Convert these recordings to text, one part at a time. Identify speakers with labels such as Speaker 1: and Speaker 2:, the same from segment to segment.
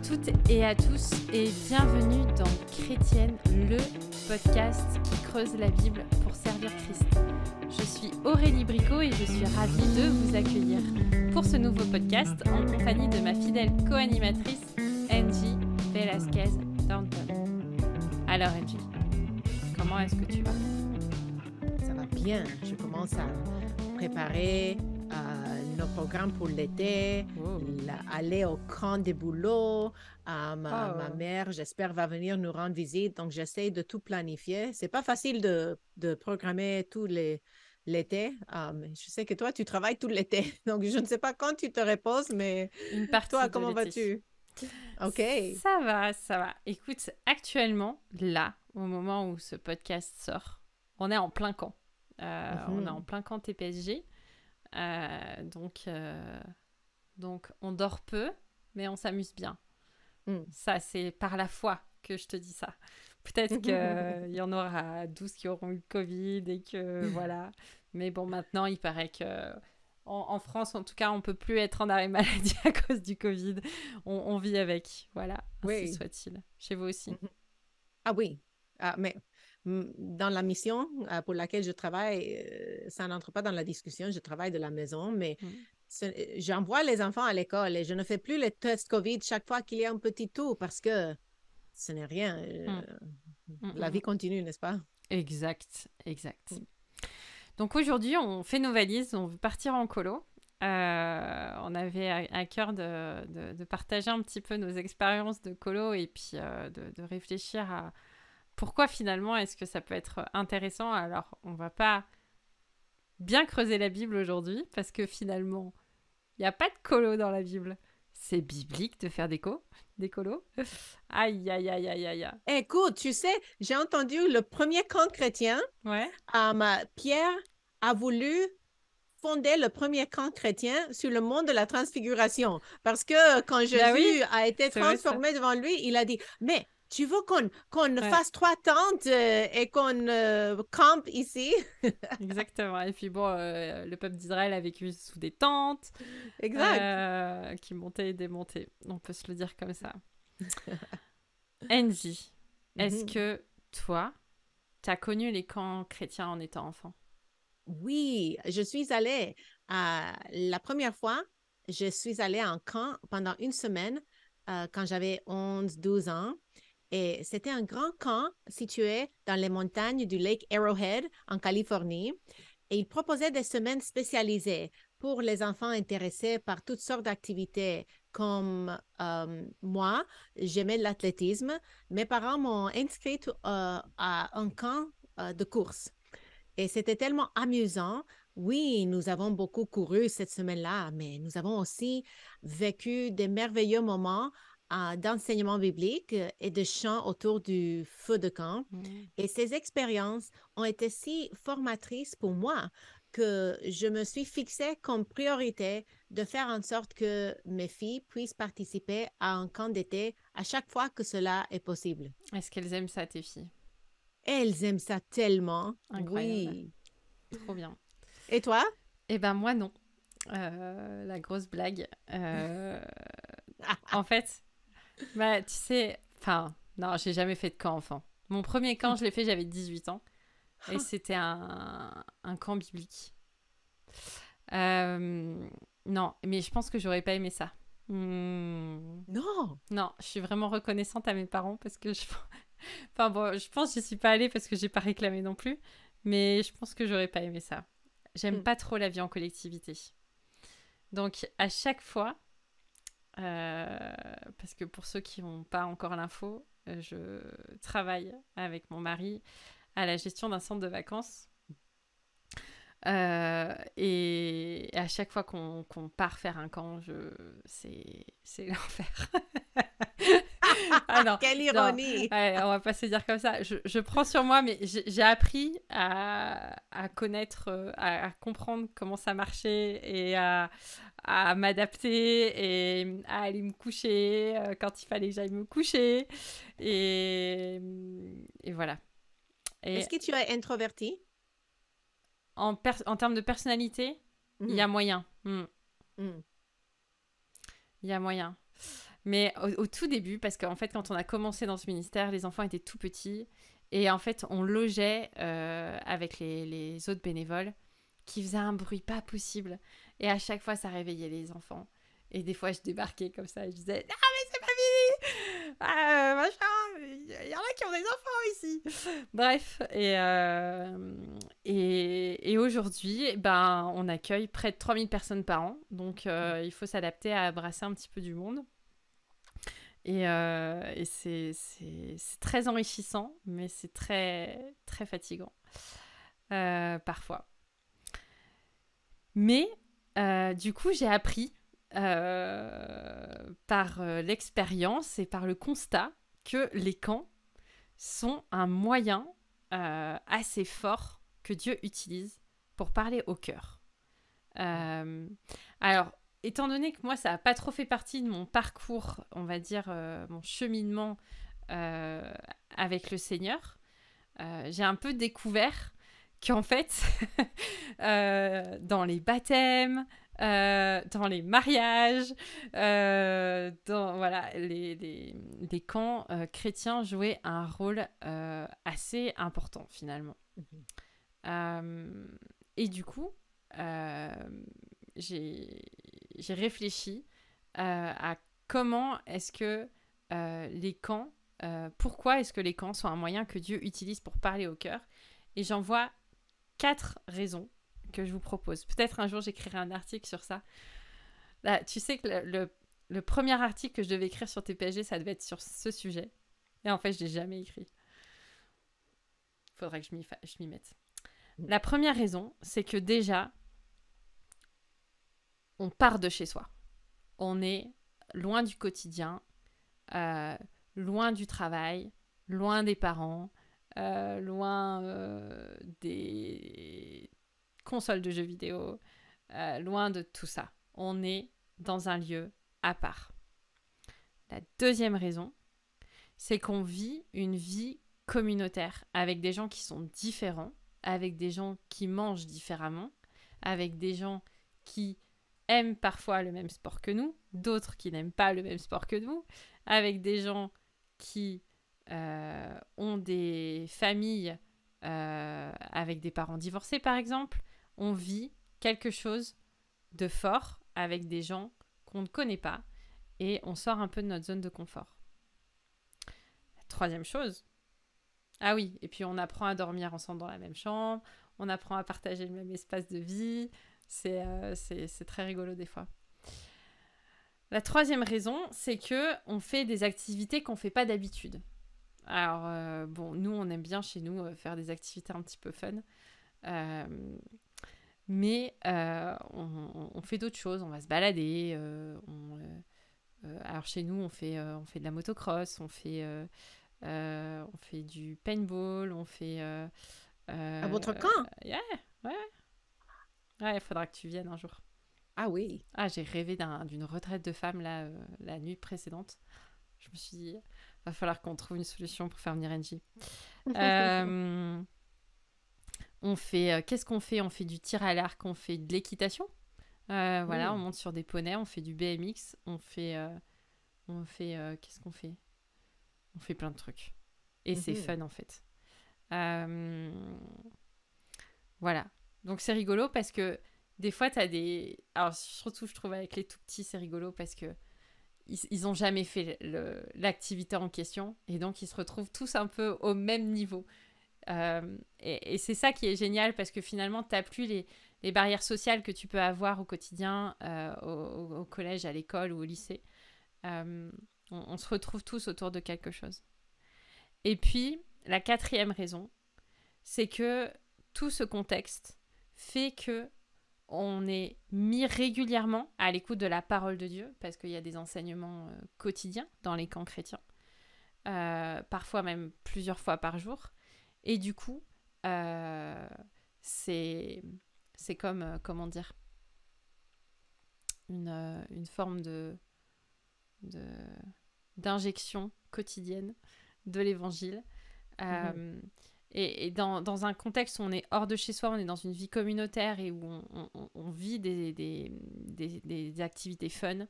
Speaker 1: toutes et à tous et bienvenue dans Chrétienne, le podcast qui creuse la Bible pour servir Christ. Je suis Aurélie Bricot et je suis ravie de vous accueillir pour ce nouveau podcast en compagnie de ma fidèle co-animatrice Angie Velasquez-Thornton. Alors Angie, comment est-ce que tu vas?
Speaker 2: Ça va bien. Je commence à préparer nos programmes pour l'été, aller au camp des boulots. Ma mère, j'espère, va venir nous rendre visite. Donc, j'essaie de tout planifier. C'est pas facile de programmer tout l'été. Je sais que toi, tu travailles tout l'été. Donc, je ne sais pas quand tu te reposes, mais
Speaker 1: Une partie
Speaker 2: toi,
Speaker 1: de
Speaker 2: comment
Speaker 1: l'été.
Speaker 2: vas-tu? OK.
Speaker 1: Ça va. Écoute, actuellement, là, au moment où ce podcast sort, on est en plein camp. On est en plein camp TPSG. Donc, on dort peu, mais on s'amuse bien. Ça, c'est par la foi que je te dis ça. Peut-être qu'il y en aura 12 qui auront eu le Covid et que voilà. Mais bon, maintenant, il paraît que en France, en tout cas, on ne peut plus être en arrêt maladie à cause du Covid. On vit avec. Voilà, ainsi soit-il. Chez vous aussi.
Speaker 2: Ah oui, mais dans la mission pour laquelle je travaille, ça n'entre pas dans la discussion, je travaille de la maison, mais j'envoie les enfants à l'école et je ne fais plus les tests COVID chaque fois qu'il y a un petit tour parce que ce n'est rien. La vie continue, n'est-ce pas?
Speaker 1: Exact. Donc aujourd'hui, on fait nos valises, on veut partir en colo. On avait à cœur de partager un petit peu nos expériences de colo et puis de réfléchir à pourquoi finalement est-ce que ça peut être intéressant. Alors, on va pas bien creuser la Bible aujourd'hui parce que finalement, il n'y a pas de colo dans la Bible. C'est biblique de faire des colos. Aïe.
Speaker 2: Écoute, tu sais, j'ai entendu le premier camp chrétien.
Speaker 1: Ouais.
Speaker 2: Pierre a voulu fonder le premier camp chrétien sur le mont de la transfiguration. Parce que quand Jésus a été transformé devant lui, il a dit, mais tu veux qu'on fasse 3 tentes et qu'on campe ici?
Speaker 1: Exactement. Et puis bon, le peuple d'Israël a vécu sous des tentes.
Speaker 2: Exact.
Speaker 1: Qui montaient et démontaient. On peut se le dire comme ça. Angie, est-ce que toi, tu as connu les camps chrétiens en étant enfant?
Speaker 2: Oui, je suis allée la première fois, je suis allée en camp pendant une semaine quand j'avais 11-12 ans. Et c'était un grand camp situé dans les montagnes du Lake Arrowhead en Californie. Et il proposait des semaines spécialisées pour les enfants intéressés par toutes sortes d'activités. Comme moi, j'aimais l'athlétisme. Mes parents m'ont inscrite à un camp de course. Et c'était tellement amusant. Oui, nous avons beaucoup couru cette semaine-là, mais nous avons aussi vécu des merveilleux moments d'enseignement biblique et de chant autour du feu de camp. Et ces expériences ont été si formatrices pour moi que je me suis fixée comme priorité de faire en sorte que mes filles puissent participer à un camp d'été à chaque fois que cela est possible.
Speaker 1: Est-ce qu'elles aiment ça, tes filles?
Speaker 2: Elles aiment ça tellement.
Speaker 1: Incroyable.
Speaker 2: Oui.
Speaker 1: Trop bien.
Speaker 2: Et toi?
Speaker 1: Eh ben moi, non. La grosse blague. En fait, tu sais... Enfin, non, j'ai jamais fait de camp enfant. Mon premier camp, je l'ai fait, j'avais 18 ans. Et c'était un camp biblique. Non, mais je pense que j'aurais pas aimé ça.
Speaker 2: Non,
Speaker 1: je suis vraiment reconnaissante à mes parents parce que enfin bon, je pense que j'y suis pas allée parce que j'ai pas réclamé non plus, mais je pense que j'aurais pas aimé ça. J'aime pas trop la vie en collectivité. Donc à chaque fois, parce que pour ceux qui n'ont pas encore l'info, je travaille avec mon mari à la gestion d'un centre de vacances. Et à chaque fois qu'on part faire un camp, c'est l'enfer. Ah non,
Speaker 2: quelle ironie!
Speaker 1: Non. Ouais, on va pas se dire comme ça. Je prends sur moi, mais j'ai appris à connaître, à comprendre comment ça marchait et à m'adapter et à aller me coucher quand il fallait que j'aille me coucher. Et voilà.
Speaker 2: Est-ce que tu es introvertie?
Speaker 1: En termes de personnalité, il y a moyen. Il y a moyen. Mais au tout début, parce qu'en fait, quand on a commencé dans ce ministère, les enfants étaient tout petits. Et en fait, on logeait avec les autres bénévoles qui faisaient un bruit pas possible. Et à chaque fois, ça réveillait les enfants. Et des fois, je débarquais comme ça et je disais « Non, mais c'est pas fini machin, il y en a qui ont des enfants ici !» Bref, et aujourd'hui, ben, on accueille près de 3000 personnes par an. Donc, il faut s'adapter à brasser un petit peu du monde. Et c'est très enrichissant, mais c'est très, très fatigant parfois. Mais du coup, j'ai appris par l'expérience et par le constat que les camps sont un moyen assez fort que Dieu utilise pour parler au cœur. Alors, étant donné que moi, ça n'a pas trop fait partie de mon parcours, on va dire, mon cheminement avec le Seigneur, j'ai un peu découvert qu'en fait, dans les baptêmes, dans les mariages, voilà, les camps chrétiens jouaient un rôle assez important finalement. Et du coup, j'ai réfléchi à comment est-ce que les camps, pourquoi est-ce que les camps sont un moyen que Dieu utilise pour parler au cœur. Et j'en vois 4 raisons que je vous propose. Peut-être un jour j'écrirai un article sur ça. Là, tu sais que le premier article que je devais écrire sur TPSG, ça devait être sur ce sujet. Et en fait, je l'ai jamais écrit. Il faudrait que je m'y mette. La première raison, c'est que déjà, on part de chez soi. On est loin du quotidien, loin du travail, loin des parents, loin des consoles de jeux vidéo, loin de tout ça. On est dans un lieu à part. La deuxième raison, c'est qu'on vit une vie communautaire avec des gens qui sont différents, avec des gens qui mangent différemment, avec des gens qui aiment parfois le même sport que nous, d'autres qui n'aiment pas le même sport que nous, avec des gens qui ont des familles avec des parents divorcés, par exemple. On vit quelque chose de fort avec des gens qu'on ne connaît pas et on sort un peu de notre zone de confort. La troisième chose, ah oui, et puis on apprend à dormir ensemble dans la même chambre, on apprend à partager le même espace de vie, c'est très rigolo des fois. La troisième raison, c'est qu'on fait des activités qu'on ne fait pas d'habitude. Alors, bon, nous, on aime bien chez nous faire des activités un petit peu fun. Mais on fait d'autres choses. On va se balader. Alors, chez nous, on fait de la motocross. On fait du paintball. On fait...
Speaker 2: À votre camp?
Speaker 1: Yeah, ouais. Ouais, il faudra que tu viennes un jour.
Speaker 2: Ah oui.
Speaker 1: Ah, j'ai rêvé d'une retraite de femmes là, la nuit précédente. Je me suis dit, va falloir qu'on trouve une solution pour faire venir Angie. On fait, qu'est-ce qu'on fait? On fait du tir à l'arc, on fait de l'équitation. Voilà, on monte sur des poneys, on fait du BMX, on fait qu'est-ce qu'on fait? On fait plein de trucs. Et c'est fun en fait. Voilà. Donc c'est rigolo parce que des fois, t'as des... Alors surtout, je trouve avec les tout petits, c'est rigolo parce que ils n'ont jamais fait l'activité en question et donc ils se retrouvent tous un peu au même niveau. Et c'est ça qui est génial parce que finalement, tu n'as plus les barrières sociales que tu peux avoir au quotidien, au collège, à l'école ou au lycée. On se retrouve tous autour de quelque chose. Et puis, la quatrième raison, c'est que tout ce contexte fait que on est mis régulièrement à l'écoute de la parole de Dieu, parce qu'il y a des enseignements quotidiens dans les camps chrétiens, parfois même plusieurs fois par jour. Et du coup, c'est comme, comment dire, une forme d'injection quotidienne de l'évangile. Et dans un contexte où on est hors de chez soi, on est dans une vie communautaire et où on vit des activités fun,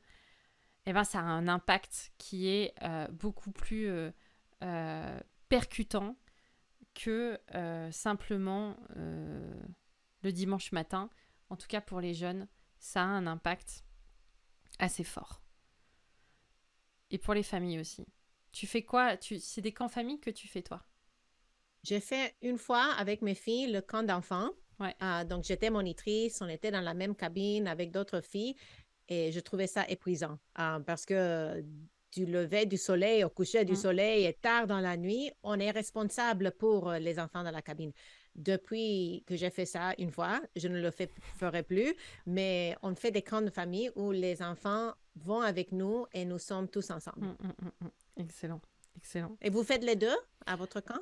Speaker 1: eh ben, ça a un impact qui est beaucoup plus euh, percutant que simplement le dimanche matin. En tout cas, pour les jeunes, ça a un impact assez fort. Et pour les familles aussi. Tu fais quoi? C'est des camps famille que tu fais, toi?
Speaker 2: J'ai fait une fois avec mes filles le camp d'enfants.
Speaker 1: Ouais.
Speaker 2: Donc, j'étais monitrice, on était dans la même cabine avec d'autres filles et je trouvais ça épuisant parce que du lever du soleil au coucher du
Speaker 1: Mm,
Speaker 2: soleil et tard dans la nuit, on est responsable pour les enfants dans la cabine. Depuis que j'ai fait ça une fois, je ne le ferai plus, mais on fait des camps de famille où les enfants vont avec nous et nous sommes tous
Speaker 1: mm,
Speaker 2: ensemble.
Speaker 1: mm, mm, mm. Excellent. Excellent.
Speaker 2: Et vous faites les deux à votre camp?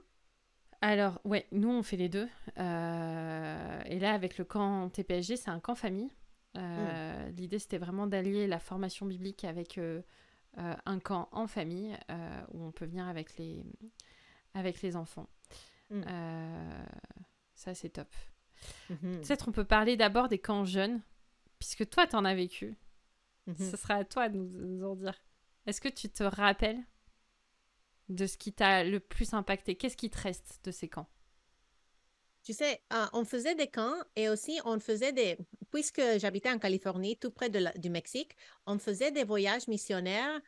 Speaker 1: Alors, ouais, nous, on fait les deux. Et là, avec le camp TPSG, c'est un camp famille.
Speaker 2: Hmm,
Speaker 1: L'idée, c'était vraiment d'allier la formation biblique avec un camp en famille où on peut venir avec les enfants.
Speaker 2: hmm,
Speaker 1: Euh, Ça, c'est top.
Speaker 2: mhm,
Speaker 1: Peut-être on peut parler d'abord des camps jeunes, puisque toi, tu en as vécu.
Speaker 2: mhm.
Speaker 1: Ce sera à toi de nous en dire. Est-ce que tu te rappelles de ce qui t'a le plus impacté? Qu'est-ce qui te reste de ces camps?
Speaker 2: Tu sais, on faisait des camps et aussi on faisait puisque j'habitais en Californie, tout près du Mexique, on faisait des voyages missionnaires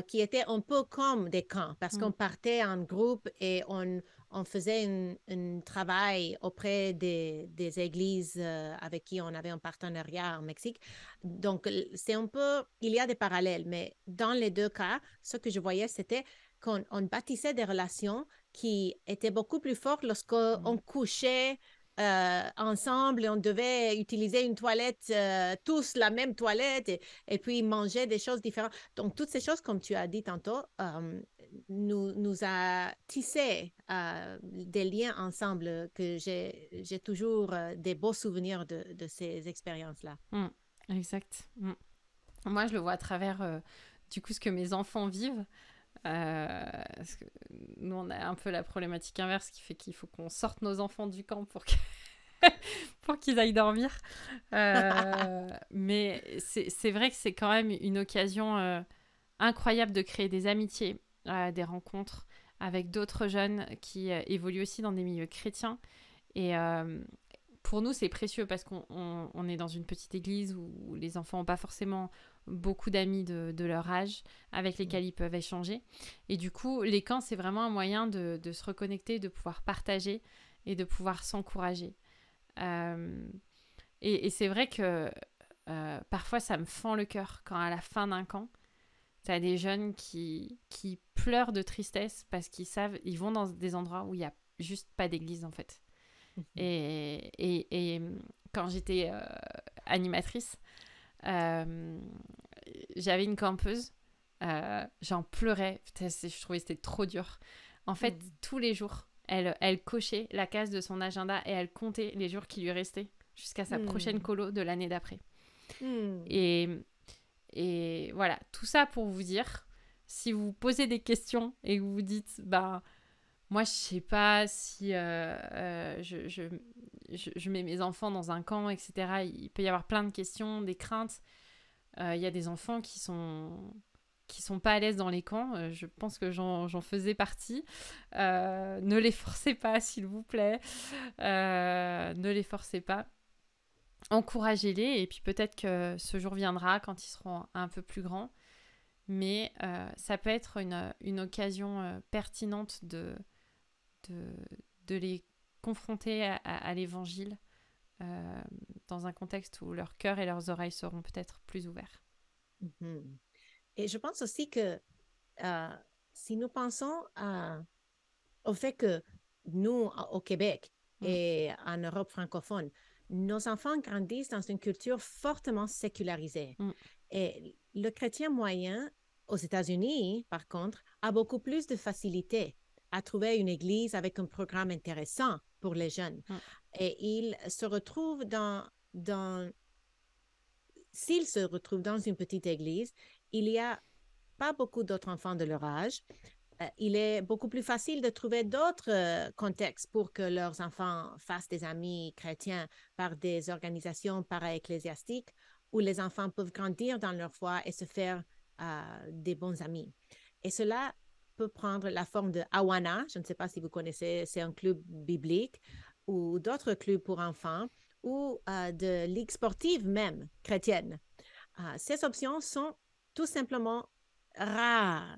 Speaker 2: qui étaient un peu comme des camps parce
Speaker 1: Mm,
Speaker 2: qu'on partait en groupe et on faisait un travail auprès des églises avec qui on avait un partenariat en Mexique. Donc, c'est un peu, il y a des parallèles, mais dans les deux cas, ce que je voyais, c'était qu'on bâtissait des relations qui était beaucoup plus forte lorsqu'on
Speaker 1: mm,
Speaker 2: couchait ensemble et on devait utiliser une toilette, tous la même toilette et puis manger des choses différentes. Donc, toutes ces choses, comme tu as dit tantôt, nous a tissé des liens ensemble que j'ai toujours des beaux souvenirs de ces expériences-là.
Speaker 1: mm. Exact. Mm. Moi, je le vois à travers du coup ce que mes enfants vivent. Parce que nous, on a un peu la problématique inverse qui fait qu'il faut qu'on sorte nos enfants du camp pour qu'ils aillent dormir. Mais c'est vrai que c'est quand même une occasion incroyable de créer des amitiés, des rencontres avec d'autres jeunes qui évoluent aussi dans des milieux chrétiens. Et pour nous, c'est précieux parce qu'on est dans une petite église où les enfants n'ont pas forcément beaucoup d'amis de leur âge avec lesquels ils peuvent échanger. Et du coup, les camps, c'est vraiment un moyen de se reconnecter, de pouvoir partager et de pouvoir s'encourager. Euh, et c'est vrai que parfois, ça me fend le cœur quand à la fin d'un camp, tu as des jeunes qui pleurent de tristesse parce qu'ils savent, ils vont dans des endroits où il n'y a juste pas d'église en fait. Et quand j'étais animatrice, euh, j'avais une campeuse, j'en pleurais, putain, je trouvais que c'était trop dur. En fait, tous les jours, elle cochait la case de son agenda et elle comptait les jours qui lui restaient jusqu'à sa prochaine colo de l'année d'après. Et, et voilà, tout ça pour vous dire, si vous vous posez des questions et que vous vous dites, bah, moi, je sais pas si je mets mes enfants dans un camp, etc. Il peut y avoir plein de questions, des craintes. Il y a des enfants qui sont pas à l'aise dans les camps. Je pense que j'en faisais partie. Ne les forcez pas, s'il vous plaît. Ne les forcez pas. Encouragez-les et puis peut-être que ce jour viendra quand ils seront un peu plus grands. Mais ça peut être une occasion pertinente de, de les confronter à l'évangile euh, dans un contexte où leur cœur et leurs oreilles seront peut-être plus ouverts.
Speaker 2: Mhm. Et je pense aussi que euh, si nous pensons au fait que nous, au Québec
Speaker 1: Mm,
Speaker 2: et en Europe francophone, nos enfants grandissent dans une culture fortement sécularisée.
Speaker 1: mm,
Speaker 2: Et le chrétien moyen aux États-Unis, par contre, a beaucoup plus de facilité à trouver une église avec un programme intéressant pour les jeunes.
Speaker 1: mm,
Speaker 2: Et il se retrouve s'ils se retrouvent dans une petite église, il y a pas beaucoup d'autres enfants de leur âge. Il est beaucoup plus facile de trouver d'autres contextes pour que leurs enfants fassent des amis chrétiens par des organisations para-ecclésiastiques où les enfants peuvent grandir dans leur foi et se faire des bons amis. Et cela peut prendre la forme de Awana, je ne sais pas si vous connaissez, c'est un club biblique, ou d'autres clubs pour enfants, ou de ligues sportives même chrétiennes. Ces options sont tout simplement rares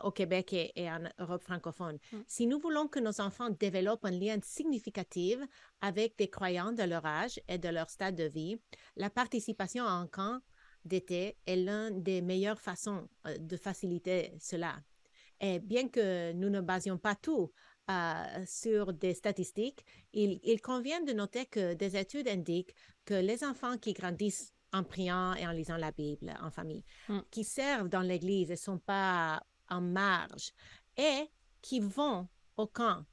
Speaker 2: au Québec et en Europe francophone. Si nous voulons que nos enfants développent un lien significatif avec des croyants de leur âge et de leur stade de vie, la participation à un camp d'été est l'une des meilleures façons de faciliter cela. Et bien que nous ne basions pas tout sur des statistiques, il convient de noter que des études indiquent que les enfants qui grandissent en priant et en lisant la Bible en famille, qui servent dans l'Église et ne sont pas en marge, et qui vont au camp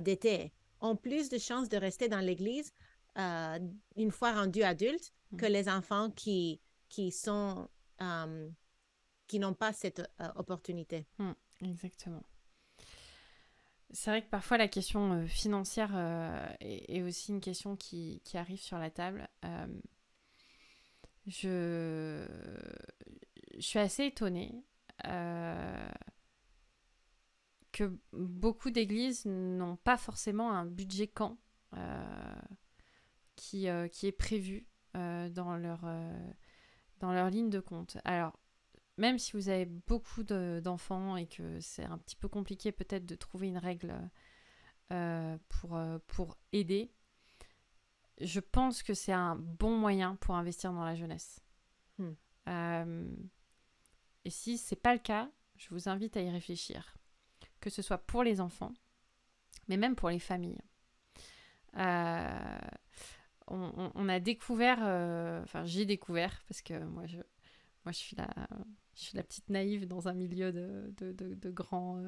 Speaker 2: d'été, ont plus de chances de rester dans l'Église une fois rendus adultes que les enfants qui sont... qui n'ont pas cette opportunité.
Speaker 1: Exactement. C'est vrai que parfois la question financière est aussi une question qui arrive sur la table. Je suis assez étonnée que beaucoup d'églises n'ont pas forcément un budget camp qui est prévu dans leur ligne de compte. Alors, même si vous avez beaucoup d'enfants et que c'est un petit peu compliqué peut-être de trouver une règle pour aider, je pense que c'est un bon moyen pour investir dans la jeunesse. Et si ce n'est pas le cas, je vous invite à y réfléchir. Que ce soit pour les enfants, mais même pour les familles. On a découvert, j'ai découvert, parce que moi je suis la petite naïve dans un milieu de grands...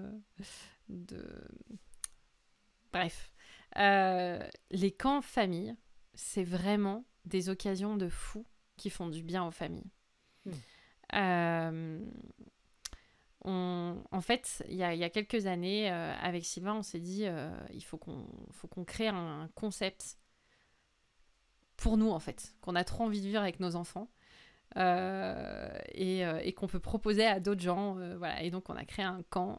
Speaker 1: Bref. Les camps famille, c'est vraiment des occasions de fou qui font du bien aux familles. En fait, il y a quelques années, avec Sylvain, on s'est dit il faut qu'on crée un concept pour nous, en fait, qu'on a trop envie de vivre avec nos enfants. Et qu'on peut proposer à d'autres gens. Voilà. Et donc, on a créé un camp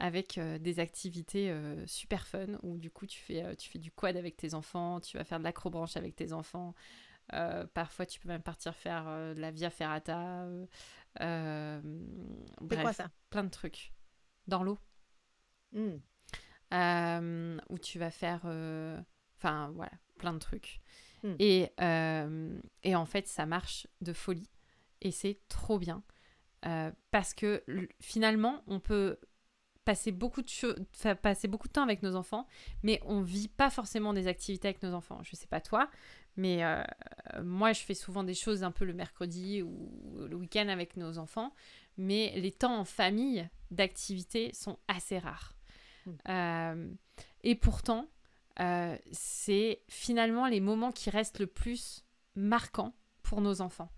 Speaker 1: avec des activités super fun où, du coup, tu fais du quad avec tes enfants, tu vas faire de l'acrobranche avec tes enfants. Parfois, tu peux même partir faire de la via ferrata.
Speaker 2: C'est quoi ça?
Speaker 1: Plein de trucs. Dans l'eau. Où tu vas faire... voilà, plein de trucs. Et en fait, ça marche de folie. Et c'est trop bien. Parce que finalement, on peut passer beaucoup de temps avec nos enfants, mais on ne vit pas forcément des activités avec nos enfants. Je ne sais pas toi, mais moi, je fais souvent des choses un peu le mercredi ou le week-end avec nos enfants. Mais les temps en famille d'activités sont assez rares. Et pourtant... c'est finalement les moments qui restent le plus marquants pour nos enfants.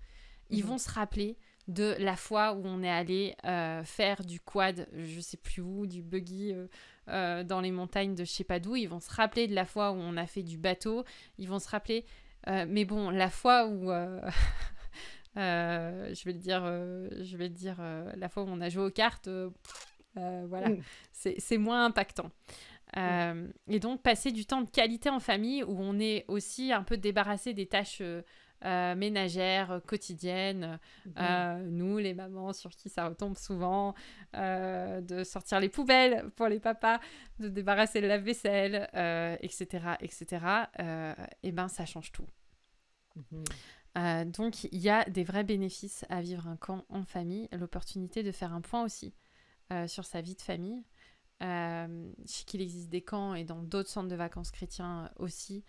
Speaker 1: Ils vont se rappeler de la fois où on est allé faire du quad, je sais plus où, du buggy dans les montagnes de je sais pas d'où. Ils vont se rappeler de la fois où on a fait du bateau. Ils vont se rappeler... mais bon, la fois où... je vais le dire, la fois où on a joué aux cartes, voilà, c'est moins impactant. Et donc passer du temps de qualité en famille où on est aussi un peu débarrassé des tâches ménagères quotidiennes, nous les mamans sur qui ça retombe souvent, de sortir les poubelles pour les papas, de débarrasser le lave-vaisselle, etc. Et ben ça change tout. Donc il y a des vrais bénéfices à vivre un camp en famille, l'opportunité de faire un point aussi sur sa vie de famille. Je sais qu'il existe des camps et dans d'autres centres de vacances chrétiens aussi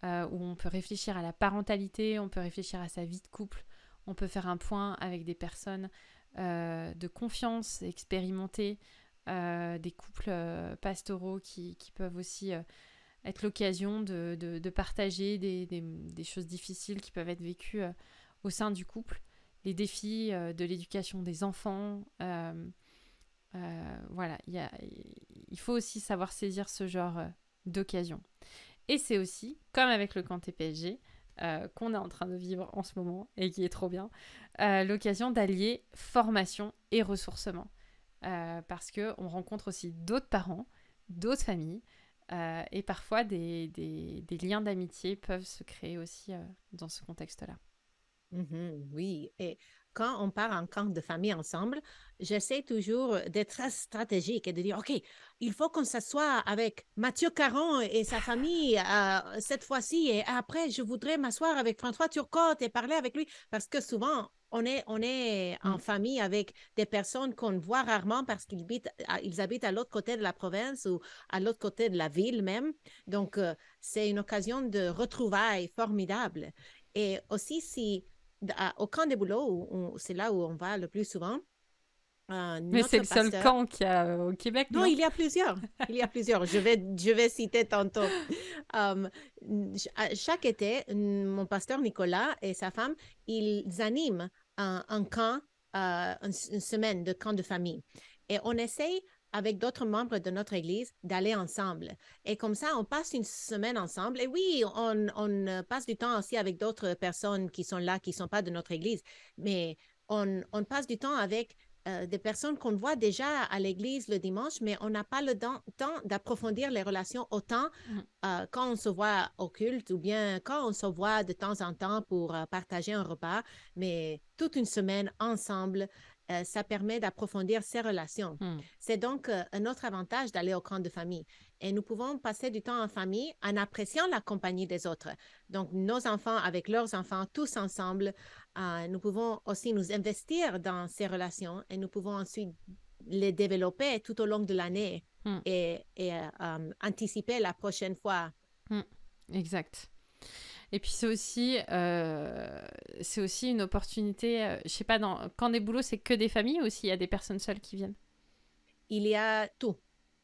Speaker 1: où on peut réfléchir à la parentalité, on peut réfléchir à sa vie de couple, on peut faire un point avec des personnes de confiance, expérimentées, des couples pastoraux qui peuvent aussi être l'occasion de partager des choses difficiles qui peuvent être vécues au sein du couple, les défis de l'éducation des enfants. Voilà, il faut aussi savoir saisir ce genre d'occasion. Et c'est aussi, comme avec le camp TPSG, qu'on est en train de vivre en ce moment et qui est trop bien, l'occasion d'allier formation et ressourcement. Parce qu'on rencontre aussi d'autres parents, d'autres familles, et parfois des liens d'amitié peuvent se créer aussi dans ce contexte-là.
Speaker 2: Oui, et quand on part en camp de famille ensemble, j'essaie toujours d'être très stratégique et de dire, OK, il faut qu'on s'assoie avec Mathieu Caron et sa famille cette fois-ci, et après, je voudrais m'asseoir avec François Turcotte et parler avec lui, parce que souvent, on est en
Speaker 1: Mm.
Speaker 2: famille avec des personnes qu'on voit rarement parce ils habitent à l'autre côté de la province ou à l'autre côté de la ville même. Donc, c'est une occasion de retrouvailles formidable. Et aussi, si au camp des boulots, c'est là où on va le plus souvent.
Speaker 1: Mais c'est
Speaker 2: Notre
Speaker 1: le seul
Speaker 2: pasteur,
Speaker 1: camp qu'il y a au Québec,
Speaker 2: non,
Speaker 1: non?
Speaker 2: il y a plusieurs. Il y a plusieurs. Je vais citer tantôt. Euh, Chaque été, mon pasteur Nicolas et sa femme, ils animent un camp, une semaine de camp de famille. Et on essaye avec d'autres membres de notre église d'aller ensemble. Et comme ça, on passe une semaine ensemble. Et oui, on passe du temps aussi avec d'autres personnes qui sont là, qui ne sont pas de notre église. Mais on passe du temps avec des personnes qu'on voit déjà à l'église le dimanche, mais on n'a pas le temps d'approfondir les relations autant
Speaker 1: Mm.
Speaker 2: quand on se voit au culte ou bien quand on se voit de temps en temps pour partager un repas, mais toute une semaine ensemble, ça permet d'approfondir ces relations.
Speaker 1: Mm.
Speaker 2: C'est donc un autre avantage d'aller au camp de famille. Et nous pouvons passer du temps en famille en appréciant la compagnie des autres. Donc, nos enfants avec leurs enfants, tous ensemble, nous pouvons aussi nous investir dans ces relations et nous pouvons ensuite les développer tout au long de l'année
Speaker 1: Mm.
Speaker 2: et anticiper la prochaine fois.
Speaker 1: Mm. Exact. Et puis c'est aussi une opportunité, je sais pas, quand des boulots, c'est que des familles ou aussi il y a des personnes seules qui viennent?
Speaker 2: Il y a tout,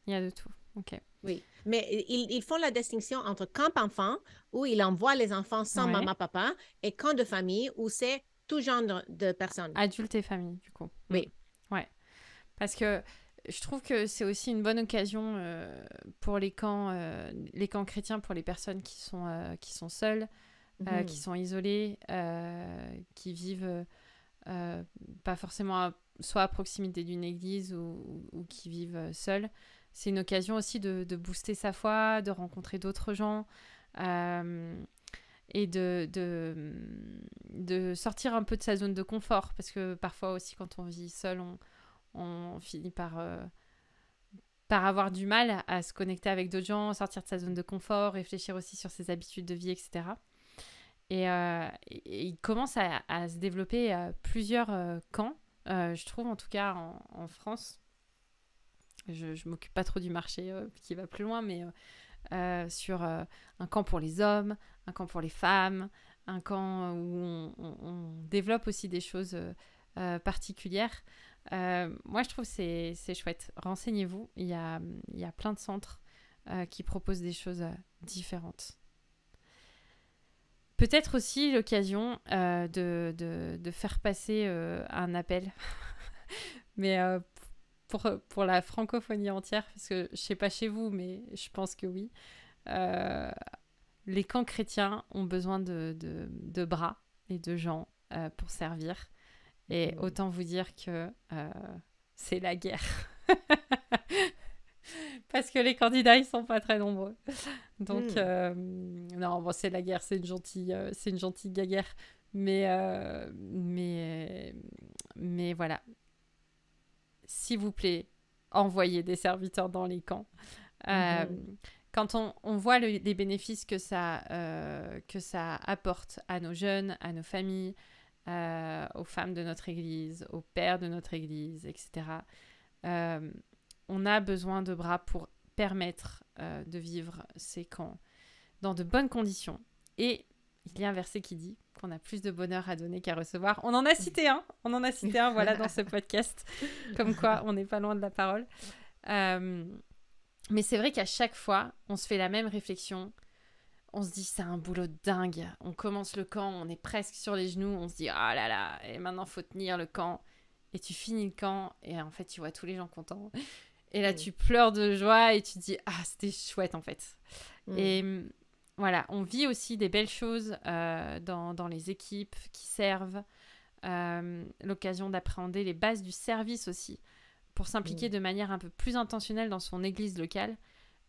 Speaker 1: Il y a de tout. Ok.
Speaker 2: oui. Mais ils font la distinction entre camp enfant, où ils envoient les enfants sans
Speaker 1: Ouais.
Speaker 2: maman, papa, et camp de famille, où c'est tout genre de personnes.
Speaker 1: Adultes et familles, du coup. Mm.
Speaker 2: Oui.
Speaker 1: Ouais. Parce que je trouve que c'est aussi une bonne occasion pour les camps chrétiens, pour les personnes qui sont seules, qui
Speaker 2: Mhm.
Speaker 1: sont isolées, qui vivent pas forcément soit à proximité d'une église ou qui vivent seules. C'est une occasion aussi de booster sa foi, de rencontrer d'autres gens et de sortir un peu de sa zone de confort. Parce que parfois aussi, quand on vit seul, on finit par avoir du mal à se connecter avec d'autres gens, sortir de sa zone de confort, réfléchir aussi sur ses habitudes de vie, etc. Et il commence à se développer plusieurs camps, je trouve en tout cas en France. Je m'occupe pas trop du marché qui va plus loin, mais sur un camp pour les hommes, un camp pour les femmes, un camp où on développe aussi des choses particulières. Moi, je trouve que c'est chouette. Renseignez-vous, il y a plein de centres qui proposent des choses différentes. Peut-être aussi l'occasion de faire passer un appel, mais pour la francophonie entière, parce que je ne sais pas chez vous, mais je pense que oui. Les camps chrétiens ont besoin de bras et de gens pour servir. Et autant vous dire que c'est la guerre. Parce que les candidats, ils sont pas très nombreux. Donc, non, bon, c'est la guerre, c'est une gentille guerre. Mais voilà. S'il vous plaît, envoyez des serviteurs dans les camps. Quand on voit les bénéfices que ça apporte à nos jeunes, à nos familles, aux femmes de notre église, aux pères de notre église, etc., on a besoin de bras pour permettre de vivre ces camps dans de bonnes conditions. Et il y a un verset qui dit qu'on a plus de bonheur à donner qu'à recevoir. On en a cité un, voilà, dans ce podcast. Comme quoi, on n'est pas loin de la parole. Mais c'est vrai qu'à chaque fois, on se fait la même réflexion. On se dit, c'est un boulot dingue. On commence le camp, on est presque sur les genoux. On se dit, ah là là, et maintenant, il faut tenir le camp. Et tu finis le camp, et en fait, tu vois tous les gens contents. Et là, tu pleures de joie, et tu te dis, ah, c'était chouette, en fait. Et voilà, on vit aussi des belles choses dans les équipes qui servent. l'occasion d'appréhender les bases du service aussi, pour s'impliquer de manière un peu plus intentionnelle dans son église locale.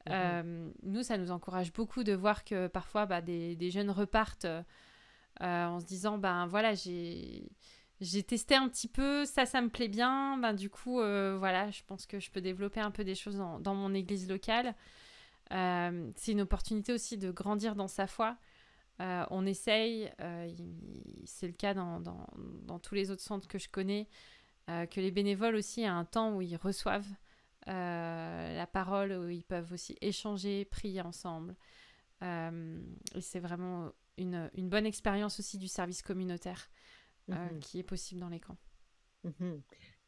Speaker 1: Nous, ça nous encourage beaucoup de voir que parfois des jeunes repartent en se disant voilà, j'ai testé un petit peu, ça me plaît bien, du coup voilà, je pense que je peux développer un peu des choses dans mon église locale. C'est une opportunité aussi de grandir dans sa foi. On essaye, c'est le cas dans tous les autres centres que je connais, que les bénévoles aussi aient un temps où ils reçoivent la parole, où ils peuvent aussi échanger, prier ensemble. Et c'est vraiment une bonne expérience aussi du service communautaire qui est possible dans les camps.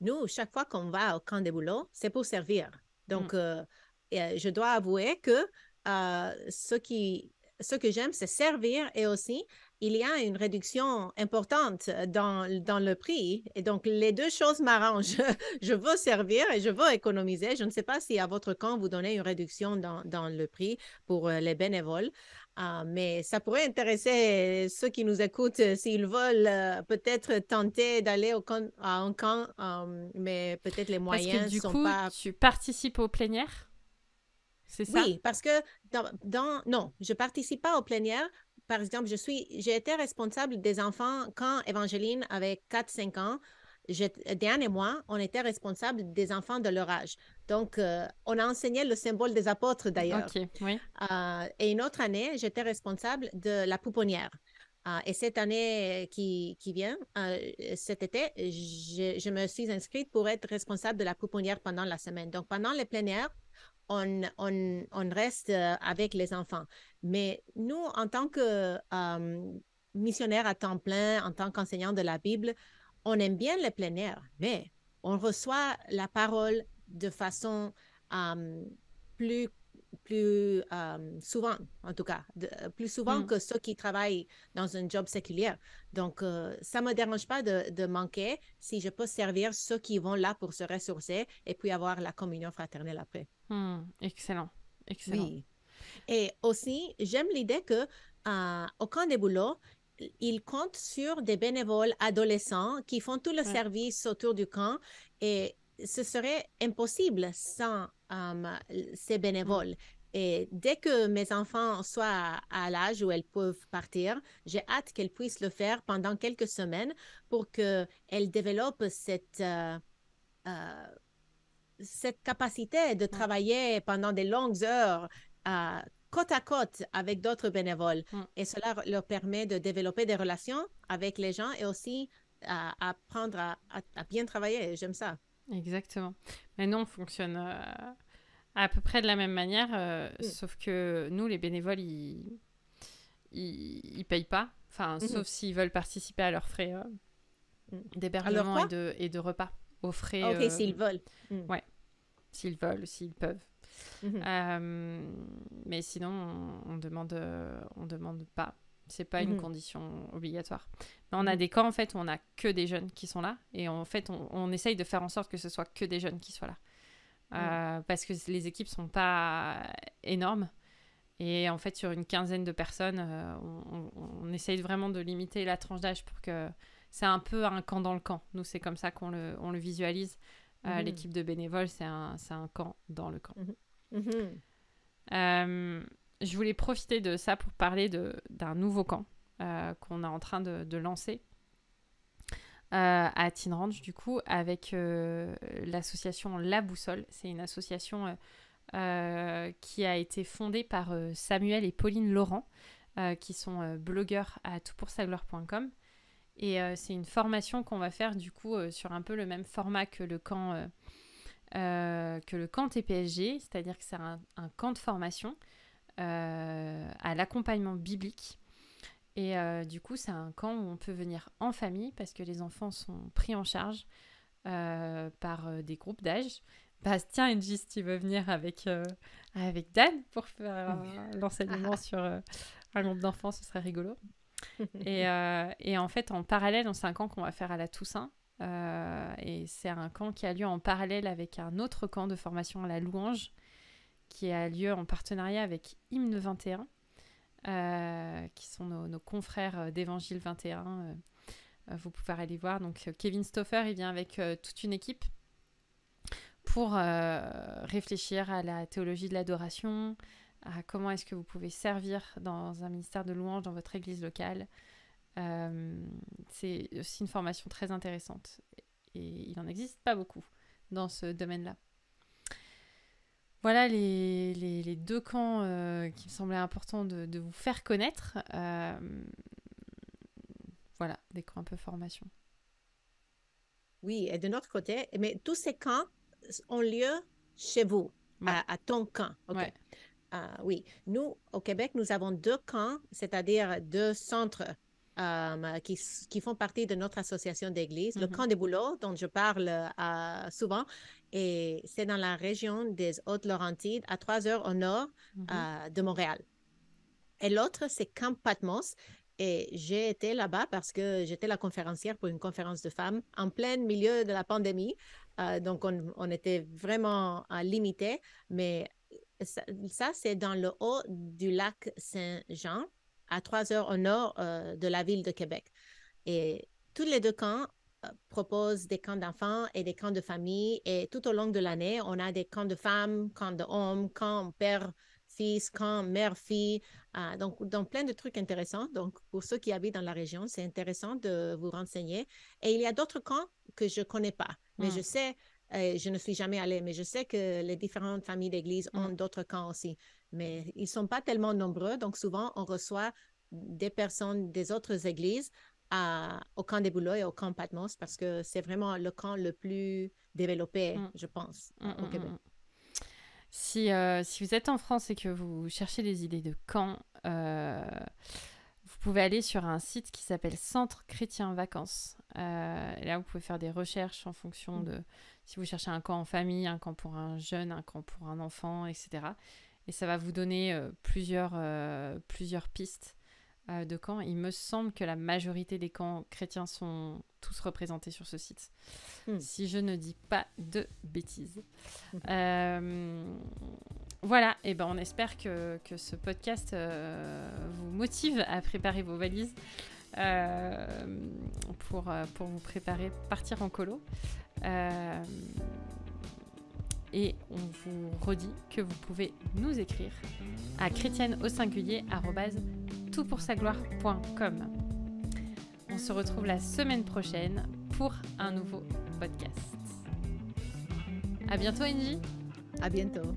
Speaker 2: Nous, chaque fois qu'on va au camp des boulots, c'est pour servir. Donc, je dois avouer que ce que j'aime, c'est servir et aussi, il y a une réduction importante dans le prix. Et donc, les deux choses m'arrangent. Je veux servir et je veux économiser. Je ne sais pas si à votre camp, vous donnez une réduction dans le prix pour les bénévoles. Mais ça pourrait intéresser ceux qui nous écoutent s'ils veulent peut-être tenter d'aller à un camp, mais peut-être les
Speaker 1: Parce que
Speaker 2: moyens
Speaker 1: du
Speaker 2: ne sont
Speaker 1: coup,
Speaker 2: pas...
Speaker 1: tu participes aux plénières, c'est ça?
Speaker 2: Oui, parce que non, je ne participe pas aux plénières. Par exemple, j'ai été responsable des enfants quand Évangéline avait 4-5 ans. Diane et moi, on était responsables des enfants de leur âge. Donc, on a enseigné le symbole des apôtres d'ailleurs.
Speaker 1: Ok, oui.
Speaker 2: Et une autre année, j'étais responsable de la pouponnière. Et cette année qui vient, cet été, je me suis inscrite pour être responsable de la pouponnière pendant la semaine. Donc, pendant les plénières, on reste avec les enfants. Mais nous, en tant que missionnaire à temps plein, en tant qu'enseignant de la Bible, on aime bien les plénières, mais on reçoit la parole de façon plus souvent, en tout cas, plus souvent que ceux qui travaillent dans un job séculier. Donc, ça ne me dérange pas de manquer si je peux servir ceux qui vont là pour se ressourcer et puis avoir la communion fraternelle après.
Speaker 1: Excellent, excellent.
Speaker 2: Oui. Et aussi, j'aime l'idée que au camp des boulots, ils comptent sur des bénévoles adolescents qui font tout le service autour du camp et ce serait impossible sans ces bénévoles. Et dès que mes enfants soient à l'âge où elles peuvent partir, j'ai hâte qu'elles puissent le faire pendant quelques semaines pour qu'elles développent cette capacité de travailler pendant des longues heures côte à côte avec d'autres bénévoles. Et cela leur permet de développer des relations avec les gens et aussi apprendre à bien travailler. J'aime ça.
Speaker 1: Exactement. Mais nous, on fonctionne à peu près de la même manière, sauf que nous, les bénévoles, ils payent pas. Enfin, sauf s'ils veulent participer à leurs frais d'hébergement et de repas. Aux frais...
Speaker 2: OK, s'ils veulent.
Speaker 1: Ouais, s'ils veulent, s'ils peuvent. Mais sinon, on demande pas. C'est pas une condition obligatoire. Mais on a des camps, en fait, où on a que des jeunes qui sont là. Et en fait, on essaye de faire en sorte que ce soit que des jeunes qui soient là. Parce que les équipes sont pas énormes. Et en fait, sur une quinzaine de personnes, on essaye vraiment de limiter la tranche d'âge pour que... C'est un peu un camp dans le camp. Nous, c'est comme ça qu'on le visualise. L'équipe de bénévoles, c'est un camp dans le camp. Je voulais profiter de ça pour parler d'un nouveau camp qu'on est en train de lancer à Teen Ranch, du coup, avec l'association La Boussole. C'est une association qui a été fondée par Samuel et Pauline Laurent, qui sont blogueurs à toutpoursagloire.com. Et c'est une formation qu'on va faire, du coup, sur un peu le même format que le camp TPSG, c'est-à-dire que c'est un camp de formation à l'accompagnement biblique. Et du coup, c'est un camp où on peut venir en famille parce que les enfants sont pris en charge par des groupes d'âge. Bastien et Gis, tu veux venir avec Dan pour faire l'enseignement sur un groupe d'enfants, ce serait rigolo. Et en fait, en parallèle, c'est un camp qu'on va faire à la Toussaint. Et c'est un camp qui a lieu en parallèle avec un autre camp de formation à la Louange qui a lieu en partenariat avec Hymne 21, qui sont nos confrères d'Évangile 21 vous pouvez aller voir. Donc, Kevin Stauffer, il vient avec toute une équipe pour réfléchir à la théologie de l'adoration, à comment est-ce que vous pouvez servir dans un ministère de louange dans votre église locale. C'est aussi une formation très intéressante et il n'en existe pas beaucoup dans ce domaine-là. Voilà les deux camps qui me semblaient importants de vous faire connaître. Voilà, des camps un peu formation.
Speaker 2: Oui, et de notre côté, mais tous ces camps ont lieu chez vous,
Speaker 1: Ouais.
Speaker 2: à ton camp. OK.
Speaker 1: Ouais.
Speaker 2: Oui, nous, au Québec, nous avons 2 camps, c'est-à-dire 2 centres qui font partie de notre association d'église. Le camp des Bouleaux, dont je parle souvent, et c'est dans la région des Hautes-Laurentides, à 3 heures au nord de Montréal. Et l'autre, c'est Camp Patmos. Et j'ai été là-bas parce que j'étais la conférencière pour une conférence de femmes en plein milieu de la pandémie. Donc, on était vraiment limité, mais ça, c'est dans le haut du lac Saint-Jean, à 3 heures au nord de la ville de Québec. Et tous les 2 camps proposent des camps d'enfants et des camps de famille. Et tout au long de l'année, on a des camps de femmes, camps d'hommes, camps père-fils, camps mère-fille. Donc, plein de trucs intéressants. Donc, pour ceux qui habitent dans la région, c'est intéressant de vous renseigner. Et il y a d'autres camps que je ne connais pas, mais je sais... je ne suis jamais allée, mais je sais que les différentes familles d'église ont d'autres camps aussi. Mais ils ne sont pas tellement nombreux, donc souvent, on reçoit des personnes des autres églises au camp des Bouleaux et au camp Patmos parce que c'est vraiment le camp le plus développé, je pense, au Québec.
Speaker 1: Si vous êtes en France et que vous cherchez des idées de camps, vous pouvez aller sur un site qui s'appelle Centre Chrétien Vacances. Et là, vous pouvez faire des recherches en fonction de si vous cherchez un camp en famille, un camp pour un jeune, un camp pour un enfant, etc. Et ça va vous donner plusieurs pistes de camps. Il me semble que la majorité des camps chrétiens sont tous représentés sur ce site. Si je ne dis pas de bêtises. Voilà, et ben on espère que ce podcast vous motive à préparer vos valises pour vous préparer, partir en colo. Et on vous redit que vous pouvez nous écrire à chrétienne@toutpoursagloire.com. On se retrouve la semaine prochaine pour un nouveau podcast. À bientôt, Angie.
Speaker 2: À bientôt.